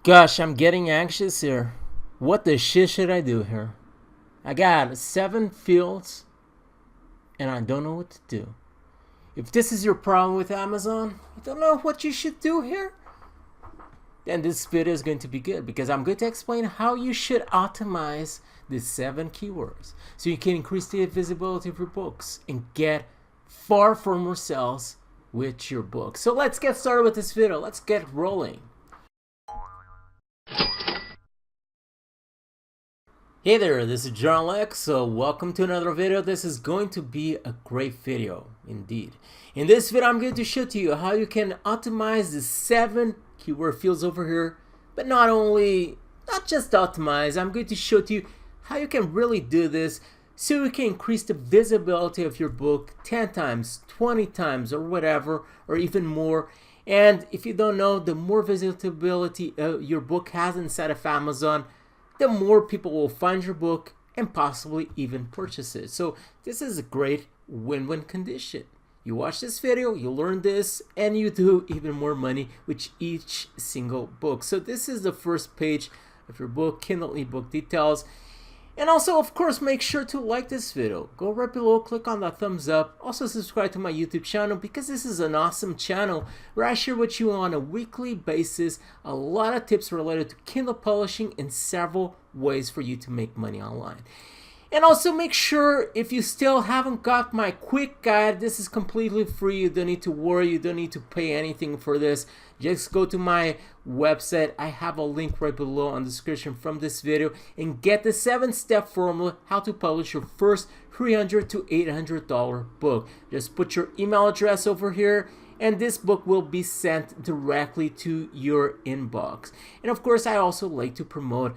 Gosh, I'm getting anxious here. What the shit should I do here? I got 7 fields and I don't know what to do. If this is your problem with Amazon, you don't know what you should do here, then this video is going to be good because I'm going to explain how you should optimize the 7 keywords so you can increase the visibility of your books and get far more sales with your book. So let's get started with this video. Let's get rolling. Hey there, this is John Lex, so welcome to another video. This is going to be a great video indeed. In this video, I'm going to show to you how you can optimize the 7 keyword fields over here, but not just optimize, I'm going to show to you how you can really do this so you can increase the visibility of your book 10 times, 20 times, or whatever, or even more. And if you don't know, the more visibility your book has inside of Amazon, the more people will find your book and possibly even purchase it. So this is a great win-win condition. You watch this video, you learn this, and you do even more money with each single book. So this is the first page of your book, Kindle ebook details. And also, of course, make sure to like this video. Go right below, click on that thumbs up. Also subscribe to my YouTube channel because this is an awesome channel where I share with you on a weekly basis a lot of tips related to Kindle publishing and several ways for you to make money online. And also make sure, if you still haven't got my quick guide, this is completely free. You don't need to worry, you don't need to pay anything for this. Just go to my website. I have a link right below on the description from this video and get the 7-step formula how to publish your first $300 to $800 book. Just put your email address over here and this book will be sent directly to your inbox. And of course, I also like to promote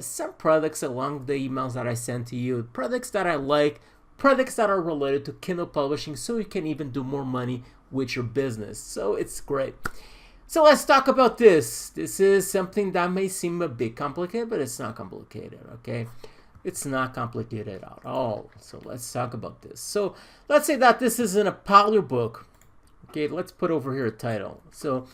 some products along the emails that I send to you, products that I like, products that are related to Kindle publishing, so you can even do more money with your business. So it's great. So let's talk about this. This is something that may seem a bit complicated, but it's not complicated, okay? It's not complicated at all. So let's talk about this. So let's say that this is an paleo book. Okay, let's put over here a title. So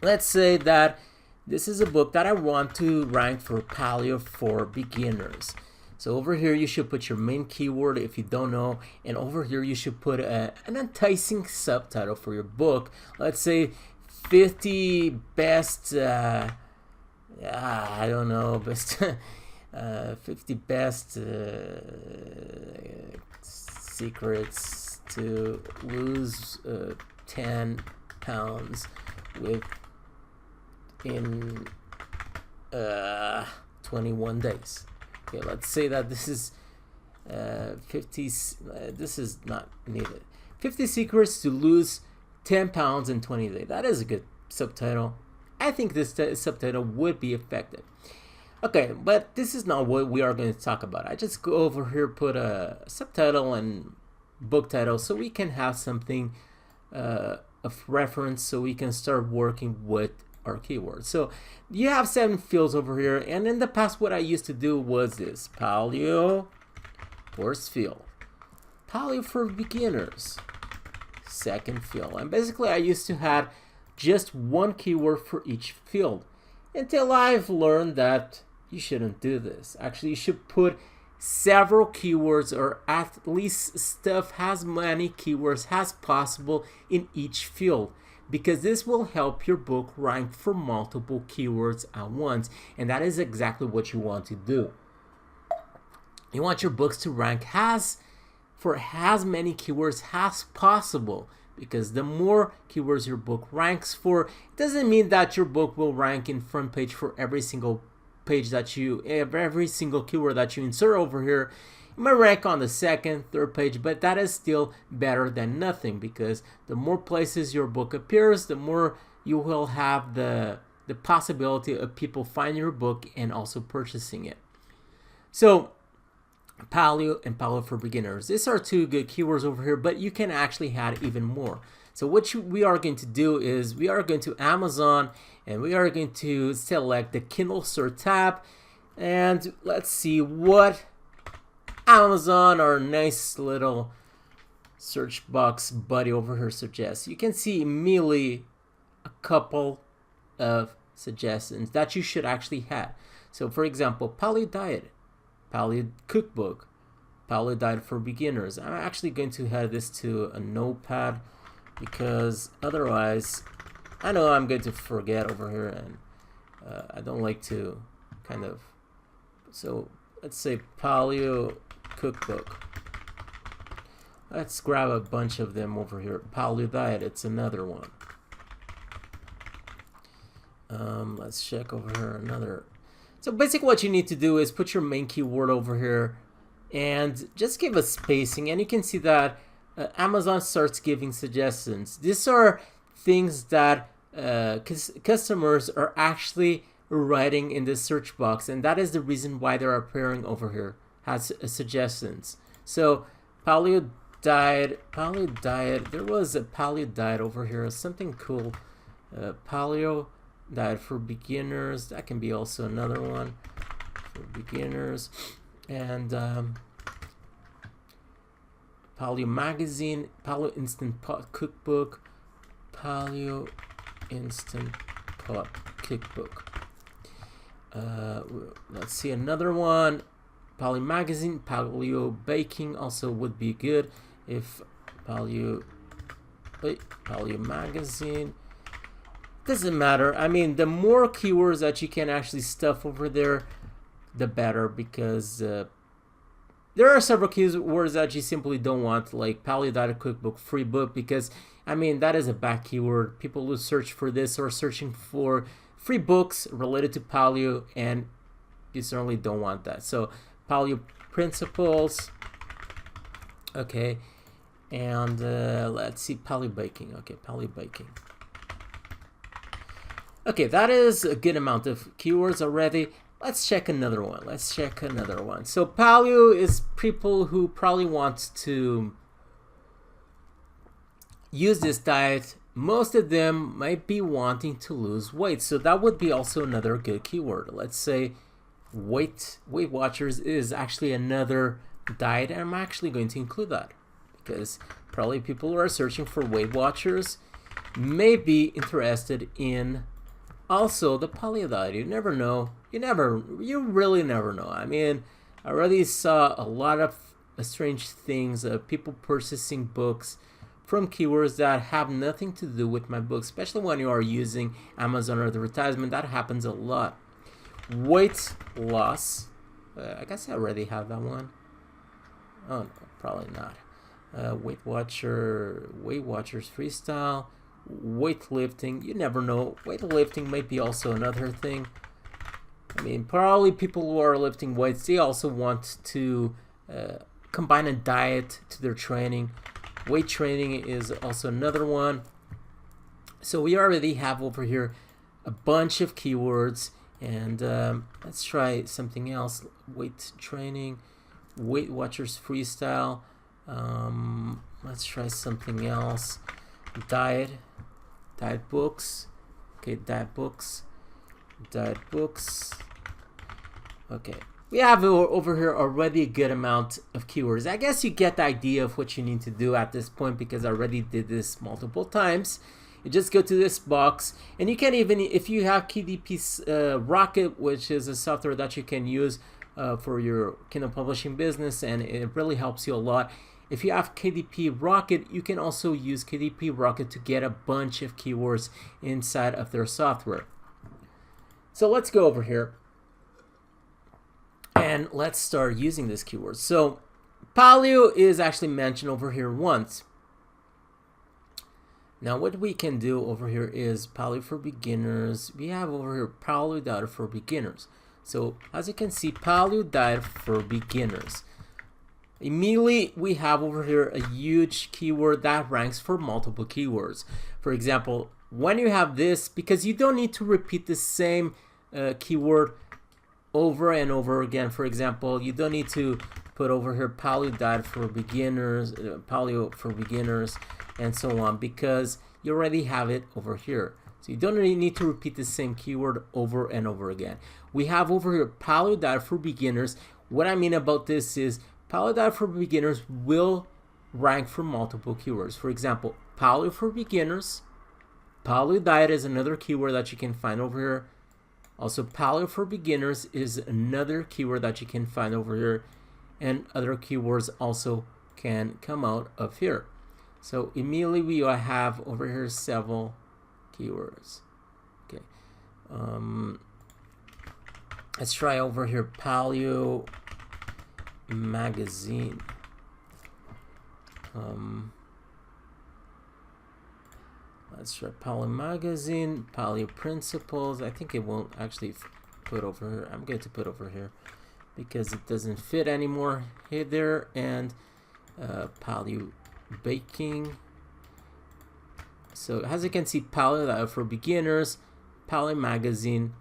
let's say that this is a book that I want to rank for paleo for beginners. So over here you should put your main keyword if you don't know, and over here you should put an enticing subtitle for your book. Let's say 50 best, I don't know, best 50 best secrets to lose 10 pounds within 21 days. Okay, let's say that this is 50, this is not needed. 50 secrets to lose 10 pounds in 20 days. That is a good subtitle. I think this subtitle would be effective. Okay, but this is not what we are going to talk about. I just go over here, put a subtitle and book title so we can have something of reference so we can start working with our keywords. So you have 7 fields over here, and in the past what I used to do was this: paleo, first field, paleo for beginners, second field. And basically I used to have just one keyword for each field until I've learned that you shouldn't do this. Actually, you should put several keywords, or at least stuff as many keywords as possible in each field, because this will help your book rank for multiple keywords at once, and that is exactly what you want to do. You want your books to rank for as many keywords as possible, because the more keywords your book ranks for, it doesn't mean that your book will rank in front page for every single page that every single keyword that you insert over here. It might rank on the second, third page, but that is still better than nothing, because the more places your book appears, the more you will have the possibility of people finding your book and also purchasing it. So paleo and paleo for beginners, these are 2 good keywords over here, but you can actually add even more. So what we are going to do is we are going to Amazon and we are going to select the Kindle search tab, and let's see what Amazon, our nice little search box buddy over here, suggests. You can see immediately a couple of suggestions that you should actually have. So for example, paleo diet, paleo cookbook, paleo diet for beginners. I'm actually going to add this to a notepad because otherwise I know I'm going to forget over here, and I don't like to kind of, so let's say paleo cookbook. Let's grab a bunch of them over here. Paleo diet, it's another one. Let's check over here another. So basically what you need to do is put your main keyword over here and just give a spacing, and you can see that Amazon starts giving suggestions. These are things that customers are actually writing in the search box, and that is the reason why they're appearing over here as suggestions. So paleo diet, there was a paleo diet over here, something cool. Paleo diet for beginners, that can be also another one for beginners. And paleo magazine, paleo instant pot cookbook, paleo instant pot cookbook. Let's see another one. Paleo magazine, paleo baking also would be good. If paleo magazine, doesn't matter. I mean, the more keywords that you can actually stuff over there, the better, because there are several keywords that you simply don't want, like paleo diet cookbook, free book, because I mean that is a bad keyword. People who search for this are searching for free books related to paleo, and you certainly don't want that. So paleo principles, okay, and let's see, paleo baking. Okay, paleo baking. Okay, that is a good amount of keywords already. Let's check another one. So paleo is people who probably want to use this diet. Most of them might be wanting to lose weight, so that would be also another good keyword. Let's say Weight Watchers is actually another diet, and I'm actually going to include that because probably people who are searching for Weight Watchers may be interested in also the paleo diet. You never know. You really never know. I mean, I already saw a lot of strange things, people purchasing books from keywords that have nothing to do with my book, especially when you are using Amazon advertisement. That happens a lot. Weight loss. I guess I already have that one. Oh no, probably not. Weight Watchers freestyle. Weightlifting, you never know. Weightlifting might be also another thing. I mean, probably people who are lifting weights, they also want to combine a diet to their training. Weight training is also another one. So we already have over here a bunch of keywords, and let's try something else. Weight training, Weight Watchers freestyle. Let's try something else. Diet books. Okay, diet books. Okay, we have over here already a good amount of keywords. I guess you get the idea of what you need to do at this point, because I already did this multiple times. You just go to this box, and you can even, if you have KDP Rocket, which is a software that you can use for your Kindle publishing business, and it really helps you a lot. If you have KDP Rocket, you can also use KDP Rocket to get a bunch of keywords inside of their software. So let's go over here and let's start using this keyword. So paleo is actually mentioned over here once. Now what we can do over here is paleo for beginners. We have over here paleo diet for beginners. So as you can see, paleo diet for beginners. Immediately we have over here a huge keyword that ranks for multiple keywords. For example, when you have this, because you don't need to repeat the same keyword over and over again. For example, you don't need to put over here paleo diet for beginners, paleo for beginners, and so on, because you already have it over here. So you don't really need to repeat the same keyword over and over again. We have over here paleo diet for beginners. What I mean about this is paleo diet for beginners will rank for multiple keywords. For example, paleo for beginners, Paleo diet is another keyword that you can find over here. Also, paleo for beginners is another keyword that you can find over here, and other keywords also can come out of here. So immediately we have over here several keywords. Okay, let's try over here paleo magazine. Let's try paleo magazine, paleo principles. I think it won't actually put over here. I'm going to put over here because it doesn't fit anymore here, there, and paleo baking. So as you can see, paleo for beginners, paleo magazine,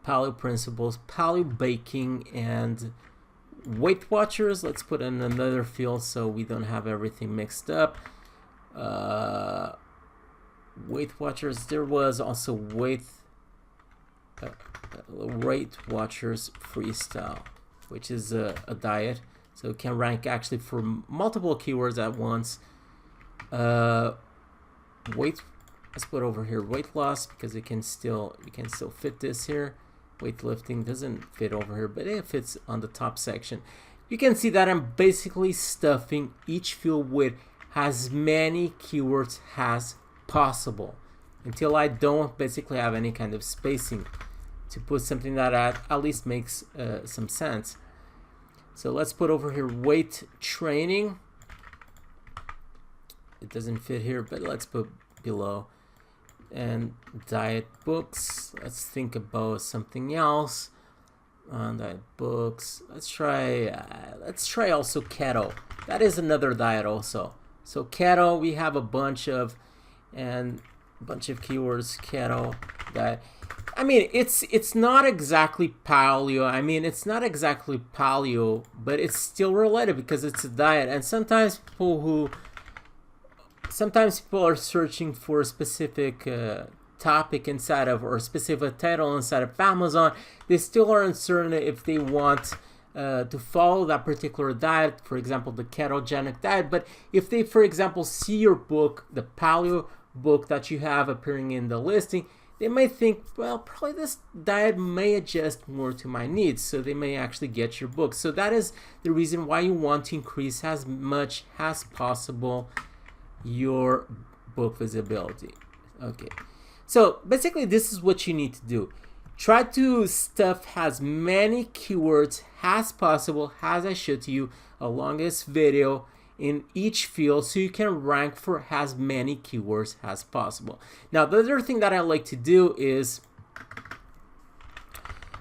paleo principles, paleo baking, and Weight Watchers. Let's put in another field so we don't have everything mixed up. Weight Watchers. There was also Weight Watchers Freestyle, which is a diet, so it can rank actually for multiple keywords at once. Let's put over here weight loss because you can still fit this here. Weightlifting doesn't fit over here, but it fits on the top section. You can see that I'm basically stuffing each field with as many keywords as possible until I don't basically have any kind of spacing to put something that at least makes some sense. So let's put over here weight training. It doesn't fit here, but let's put below. And diet books. Let's think about something else. Diet books. Let's try also keto. That is another diet also. So keto, we have a bunch of keywords. Keto diet. I mean, it's not exactly paleo. I mean, it's not exactly paleo, but it's still related because it's a diet. And sometimes people are searching for a specific topic inside of, or a specific title inside of Amazon. They still are uncertain if they want to follow that particular diet, for example, the ketogenic diet. But if they, for example, see your book, the paleo book that you have appearing in the listing, they may think, well, probably this diet may adjust more to my needs, so they may actually get your book. So that is the reason why you want to increase as much as possible your book visibility. Okay, so basically this is what you need to do. Try to stuff as many keywords as possible, as I showed to you along this video, in each field so you can rank for as many keywords as possible. Now, the other thing that I like to do is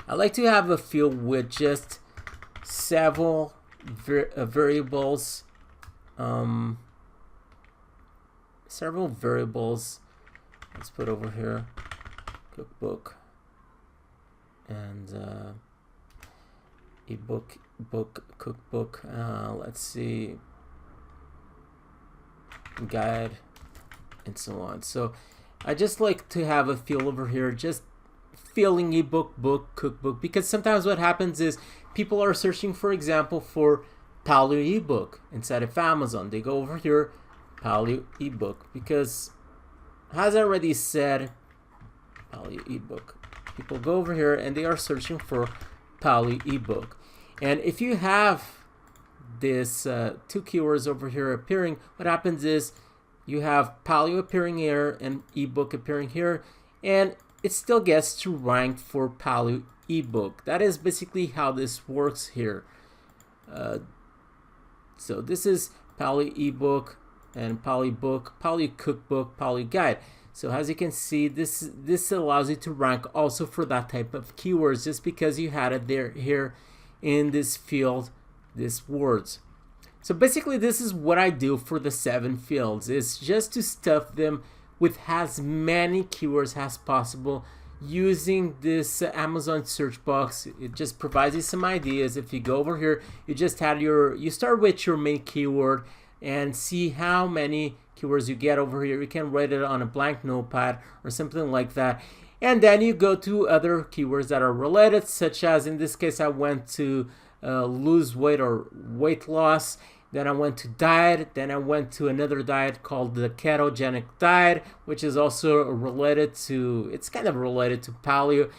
I like to have a field with just several variables. Several variables. Let's put over here cookbook and ebook, book, cookbook. Let's see, guide, and so on. So I just like to have a field over here, just filling ebook, book, cookbook, because sometimes what happens is people are searching, for example, for paleo ebook inside of Amazon. They go over here, paleo ebook, because as I already said, paleo ebook, people go over here and they are searching for paleo ebook. And if you have this two keywords over here appearing, what happens is you have paleo appearing here and ebook appearing here, and it still gets to rank for paleo ebook. That is basically how this works here. So this is paleo ebook and paleo book, paleo cookbook, paleo guide. So as you can see, this allows you to rank also for that type of keywords, just because you had it there here in this field, these words. So basically this is what I do for the 7 fields. It's just to stuff them with as many keywords as possible using this Amazon search box. It just provides you some ideas. If you go over here, you just had you start with your main keyword and see how many keywords you get over here. You can write it on a blank notepad or something like that. And then you go to other keywords that are related, such as in this case I went to lose weight or weight loss. Then I went to diet. Then I went to another diet called the ketogenic diet, which is also related to, it's kind of related to paleo.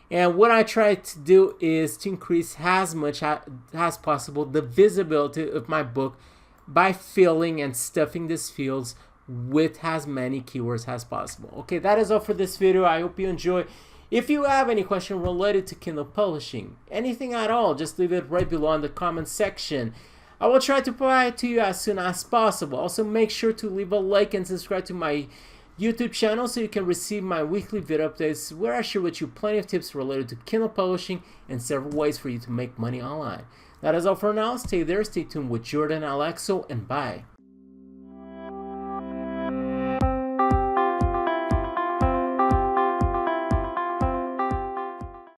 And what I try to do is to increase as much as possible the visibility of my book by filling and stuffing these fields with as many keywords as possible. Okay, that is all for this video. I hope you enjoy. If you have any question related to Kindle publishing, anything at all, just leave it right below in the comment section. I will try to provide to you as soon as possible. Also, make sure to leave a like and subscribe to my YouTube channel so you can receive my weekly video updates where I share with you plenty of tips related to Kindle publishing and several ways for you to make money online. That is all for now. Stay there, stay tuned with Jordan Alexo, and bye.